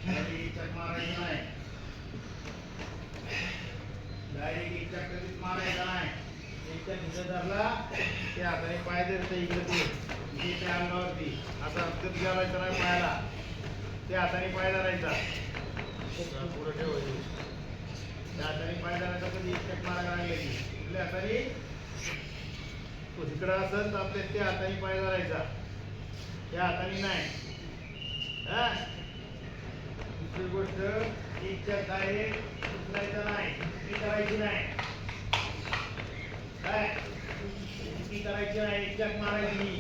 Direct इचक मारायचं नाही. Direct इचक कधीच मारायचा नाही. इचक इथं धरला ते हाताने पाय धरतं इकडे ते त्या अंगावरती आता अंगत घालायचं नाही पायाला. त्या हाताने पाय धरायचा. पुढे ठेवायचं. त्या हाताने पाय धरायचा कधी इचक मारायला लागले की कुठल्या हाताने इकडं असेल तर आपल्या त्या हाताने पाय धरायचा. त्या हाताने नाही. दुसरी गोष्ट इचक डायरेक्ट उचलायचं नाही. ती करायची नाही. काय ती करायची नाही. इचक मारायची.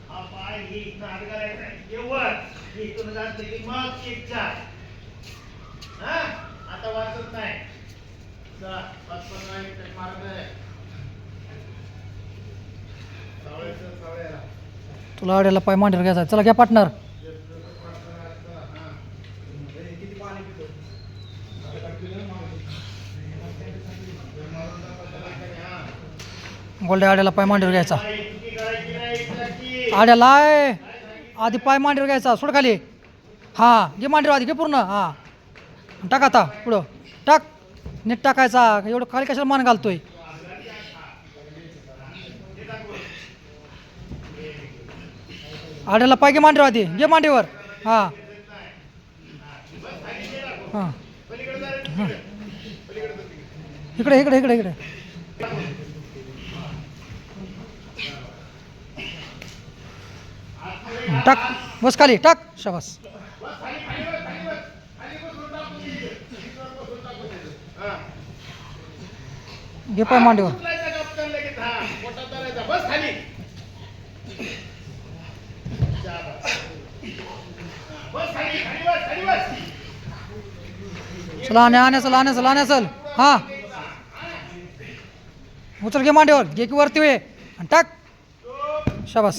हा पाय ही इथं हात घालायचा केवळ इथून जातं की मग इचक. आता वाचत नाही. चला 5-15 मिनिट मारत आहे. सावळ्याला तुला आड्याला पाय मांडीवर घ्यायचा. चला घ्या पार्टनर. किती पाणी पितो गोल्ड्या आड्याला पाय मांडीवर घ्यायचा. आड्याला आधी पाय मांडीवर घ्यायचा. सोड खाली. हां घे मांडीवर आधी घे पूर्ण. हां टाक आता पुढं टाक. नीट टाकायचा. एवढं खाली कशाला मान घालतोय. आड्याला पाय घे मांडीवर आधी. घे मांडीवर. हां हां हां इकडे इकडे इकडे इकडे टाक. बस खाली टाक. शाबास. घे पाय मांडीवर. चला लाण्या चल. हां उचल घे मांडीवर. घे की वरती वे आणि टाक. शाबास.